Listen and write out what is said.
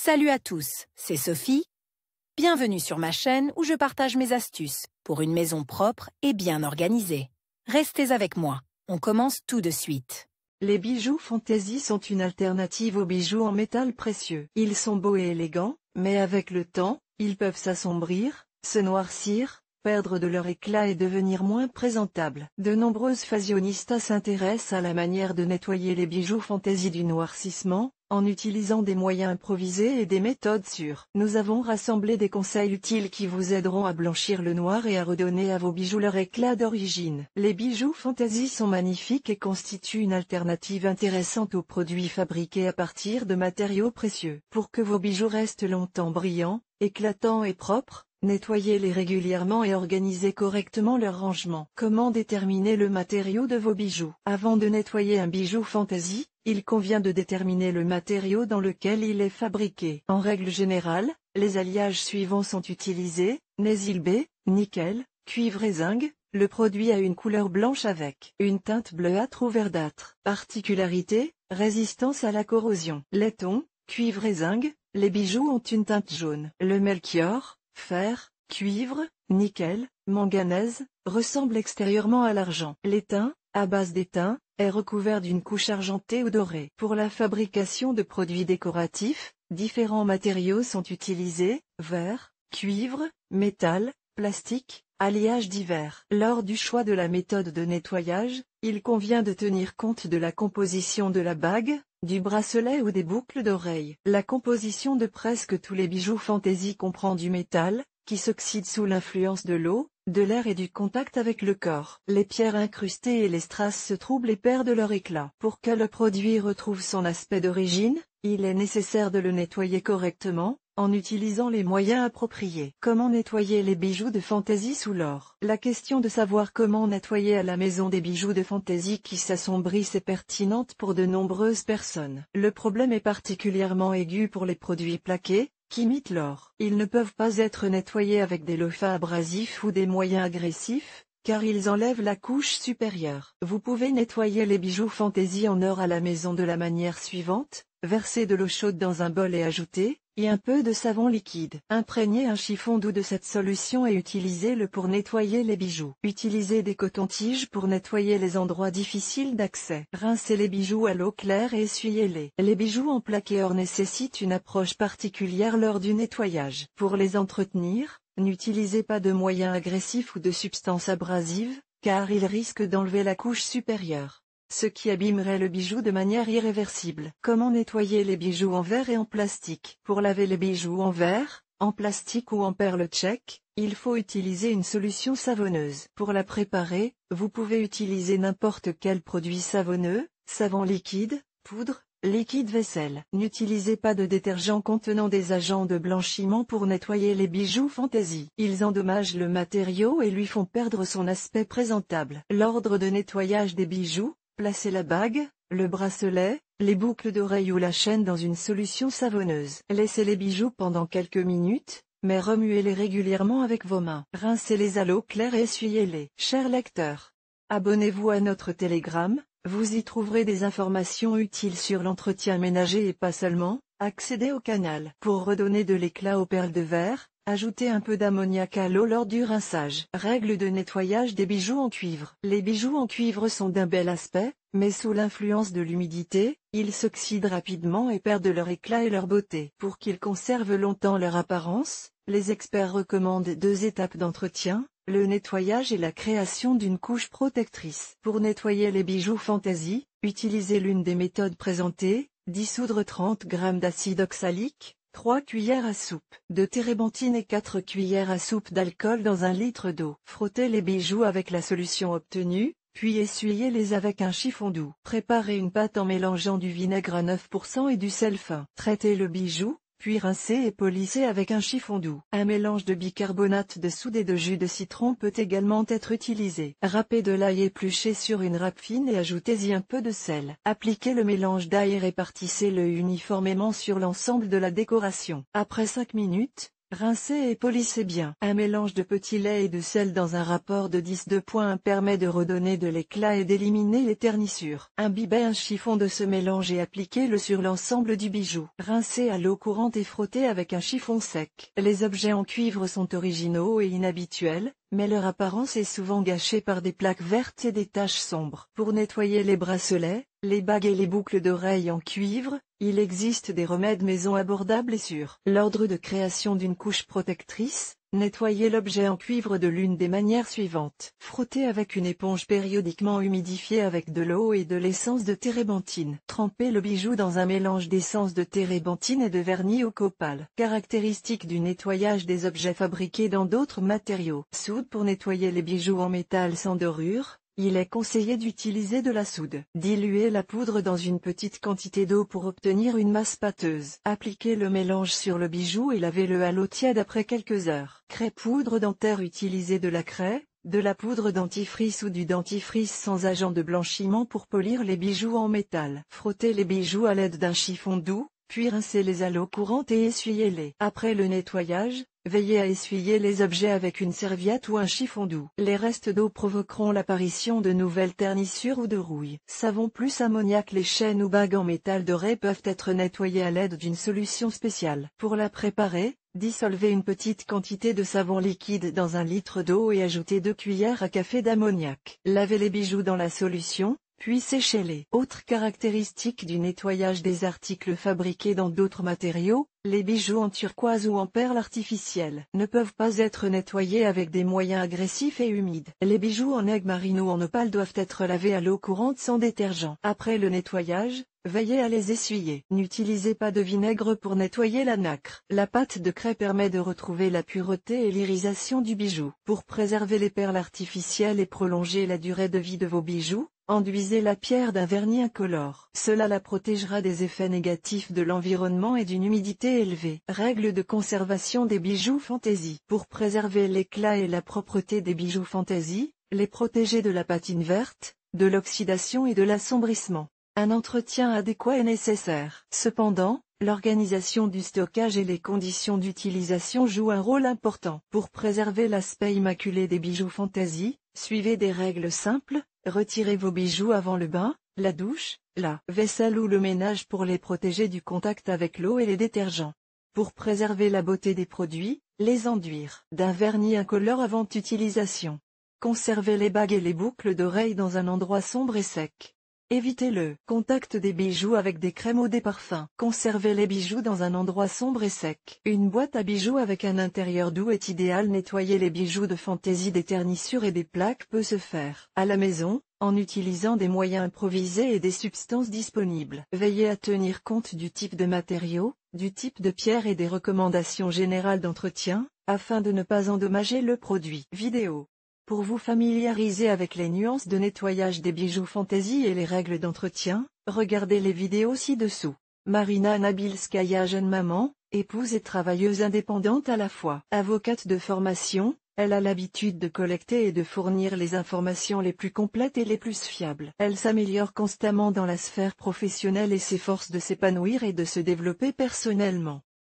Salut à tous, c'est Sophie. Bienvenue sur ma chaîne où je partage mes astuces pour une maison propre et bien organisée. Restez avec moi, on commence tout de suite. Les bijoux fantaisie sont une alternative aux bijoux en métal précieux. Ils sont beaux et élégants, mais avec le temps, ils peuvent s'assombrir, se noircir, perdre de leur éclat et devenir moins présentables. De nombreuses fashionistas s'intéressent à la manière de nettoyer les bijoux fantaisie du noircissement, en utilisant des moyens improvisés et des méthodes sûres. Nous avons rassemblé des conseils utiles qui vous aideront à blanchir le noir et à redonner à vos bijoux leur éclat d'origine. Les bijoux fantaisie sont magnifiques et constituent une alternative intéressante aux produits fabriqués à partir de matériaux précieux. Pour que vos bijoux restent longtemps brillants, éclatants et propres, nettoyez-les régulièrement et organisez correctement leur rangement. Comment déterminer le matériau de vos bijoux? Avant de nettoyer un bijou fantaisie, il convient de déterminer le matériau dans lequel il est fabriqué. En règle générale, les alliages suivants sont utilisés: Nésil B, nickel, cuivre et zinc. Le produit a une couleur blanche avec une teinte bleuâtre ou verdâtre. Particularité, résistance à la corrosion. Laiton, cuivre et zinc, les bijoux ont une teinte jaune. Le melchior, fer, cuivre, nickel, manganèse, ressemble extérieurement à l'argent. L'étain, à base d'étain, est recouvert d'une couche argentée ou dorée. Pour la fabrication de produits décoratifs, différents matériaux sont utilisés: verre, cuivre, métal, plastique, alliages divers. Lors du choix de la méthode de nettoyage, il convient de tenir compte de la composition de la bague, du bracelet ou des boucles d'oreilles. La composition de presque tous les bijoux fantaisie comprend du métal, qui s'oxyde sous l'influence de l'eau, de l'air et du contact avec le corps. Les pierres incrustées et les strass se troublent et perdent leur éclat. Pour que le produit retrouve son aspect d'origine, il est nécessaire de le nettoyer correctement, en utilisant les moyens appropriés. Comment nettoyer les bijoux de fantaisie sous l'or? La question de savoir comment nettoyer à la maison des bijoux de fantaisie qui s'assombrissent est pertinente pour de nombreuses personnes. Le problème est particulièrement aigu pour les produits plaqués, qui imitent l'or. Ils ne peuvent pas être nettoyés avec des loofahs abrasifs ou des moyens agressifs, car ils enlèvent la couche supérieure. Vous pouvez nettoyer les bijoux fantaisie en or à la maison de la manière suivante: versez de l'eau chaude dans un bol et ajoutez un peu de savon liquide. Imprégnez un chiffon doux de cette solution et utilisez-le pour nettoyer les bijoux. Utilisez des cotons-tiges pour nettoyer les endroits difficiles d'accès. Rincez les bijoux à l'eau claire et essuyez-les. Les bijoux en plaqué or nécessitent une approche particulière lors du nettoyage. Pour les entretenir, n'utilisez pas de moyens agressifs ou de substances abrasives, car ils risquent d'enlever la couche supérieure, ce qui abîmerait le bijou de manière irréversible. Comment nettoyer les bijoux en verre et en plastique? Pour laver les bijoux en verre, en plastique ou en perle tchèque, il faut utiliser une solution savonneuse. Pour la préparer, vous pouvez utiliser n'importe quel produit savonneux: savon liquide, poudre, liquide vaisselle. N'utilisez pas de détergent contenant des agents de blanchiment pour nettoyer les bijoux fantaisie. Ils endommagent le matériau et lui font perdre son aspect présentable. L'ordre de nettoyage des bijoux: placez la bague, le bracelet, les boucles d'oreilles ou la chaîne dans une solution savonneuse. Laissez les bijoux pendant quelques minutes, mais remuez-les régulièrement avec vos mains. Rincez-les à l'eau claire et essuyez-les. Chers lecteurs, abonnez-vous à notre Telegram, vous y trouverez des informations utiles sur l'entretien ménager et pas seulement. Accédez au canal. Pour redonner de l'éclat aux perles de verre, ajoutez un peu d'ammoniac à l'eau lors du rinçage. Règle de nettoyage des bijoux en cuivre. Les bijoux en cuivre sont d'un bel aspect, mais sous l'influence de l'humidité, ils s'oxydent rapidement et perdent leur éclat et leur beauté. Pour qu'ils conservent longtemps leur apparence, les experts recommandent 2 étapes d'entretien: le nettoyage et la création d'une couche protectrice. Pour nettoyer les bijoux fantaisie, utilisez l'une des méthodes présentées: dissoudre 30 g d'acide oxalique, 3 cuillères à soupe de térébenthine et 4 cuillères à soupe d'alcool dans 1 litre d'eau. Frottez les bijoux avec la solution obtenue, puis essuyez-les avec un chiffon doux. Préparez une pâte en mélangeant du vinaigre à 9% et du sel fin. Traitez le bijou, puis rincez et polissez avec un chiffon doux. Un mélange de bicarbonate de soude et de jus de citron peut également être utilisé. Râpez de l'ail épluché sur une râpe fine et ajoutez-y un peu de sel. Appliquez le mélange d'ail et répartissez-le uniformément sur l'ensemble de la décoration. Après 5 minutes, Rincez et polissez bien. Un mélange de petit lait et de sel dans un rapport de 10:1 permet de redonner de l'éclat et d'éliminer les ternissures. Imbibez un chiffon de ce mélange et appliquez-le sur l'ensemble du bijou. Rincez à l'eau courante et frottez avec un chiffon sec. Les objets en cuivre sont originaux et inhabituels, mais leur apparence est souvent gâchée par des plaques vertes et des taches sombres. Pour nettoyer les bracelets, les bagues et les boucles d'oreilles en cuivre, il existe des remèdes maison abordables et sûrs. L'ordre de création d'une couche protectrice, nettoyez l'objet en cuivre de l'une des manières suivantes. Frottez avec une éponge périodiquement humidifiée avec de l'eau et de l'essence de térébenthine. Trempez le bijou dans un mélange d'essence de térébenthine et de vernis au copal. Caractéristique du nettoyage des objets fabriqués dans d'autres matériaux. Soude pour nettoyer les bijoux en métal sans dorure. Il est conseillé d'utiliser de la soude. Diluez la poudre dans une petite quantité d'eau pour obtenir une masse pâteuse. Appliquez le mélange sur le bijou et lavez-le à l'eau tiède après quelques heures. Craie poudre dentaire. Utilisez de la craie, de la poudre dentifrice ou du dentifrice sans agent de blanchiment pour polir les bijoux en métal. Frottez les bijoux à l'aide d'un chiffon doux, puis rincez-les à l'eau courante et essuyez-les. Après le nettoyage, veillez à essuyer les objets avec une serviette ou un chiffon doux. Les restes d'eau provoqueront l'apparition de nouvelles ternissures ou de rouille. Savon plus ammoniaque. Les chaînes ou bagues en métal doré peuvent être nettoyées à l'aide d'une solution spéciale. Pour la préparer, dissolvez une petite quantité de savon liquide dans 1 litre d'eau et ajoutez 2 cuillères à café d'ammoniac. Lavez les bijoux dans la solution, puis séchez-les. Autre caractéristique du nettoyage des articles fabriqués dans d'autres matériaux, les bijoux en turquoise ou en perles artificielles ne peuvent pas être nettoyés avec des moyens agressifs et humides. Les bijoux en aigle marine ou en opale doivent être lavés à l'eau courante sans détergent. Après le nettoyage, veillez à les essuyer. N'utilisez pas de vinaigre pour nettoyer la nacre. La pâte de craie permet de retrouver la pureté et l'irisation du bijou. Pour préserver les perles artificielles et prolonger la durée de vie de vos bijoux, enduisez la pierre d'un vernis incolore. Cela la protégera des effets négatifs de l'environnement et d'une humidité élevée. Règles de conservation des bijoux fantaisie. Pour préserver l'éclat et la propreté des bijoux fantaisie, les protéger de la patine verte, de l'oxydation et de l'assombrissement. Un entretien adéquat est nécessaire. Cependant, l'organisation du stockage et les conditions d'utilisation jouent un rôle important. Pour préserver l'aspect immaculé des bijoux fantaisie, suivez des règles simples. Retirez vos bijoux avant le bain, la douche, la vaisselle ou le ménage pour les protéger du contact avec l'eau et les détergents. Pour préserver la beauté des produits, les enduire d'un vernis incolore avant utilisation. Conservez les bagues et les boucles d'oreilles dans un endroit sombre et sec. Évitez le contact des bijoux avec des crèmes ou des parfums. Conservez les bijoux dans un endroit sombre et sec. Une boîte à bijoux avec un intérieur doux est idéale. Nettoyer les bijoux de fantaisie des ternissures et des plaques peut se faire à la maison, en utilisant des moyens improvisés et des substances disponibles. Veillez à tenir compte du type de matériau, du type de pierre et des recommandations générales d'entretien, afin de ne pas endommager le produit. Vidéo. Pour vous familiariser avec les nuances de nettoyage des bijoux fantaisie et les règles d'entretien, regardez les vidéos ci-dessous. Marina Nabilskaya, jeune maman, épouse et travailleuse indépendante à la fois. Avocate de formation, elle a l'habitude de collecter et de fournir les informations les plus complètes et les plus fiables. Elle s'améliore constamment dans la sphère professionnelle et s'efforce de s'épanouir et de se développer personnellement.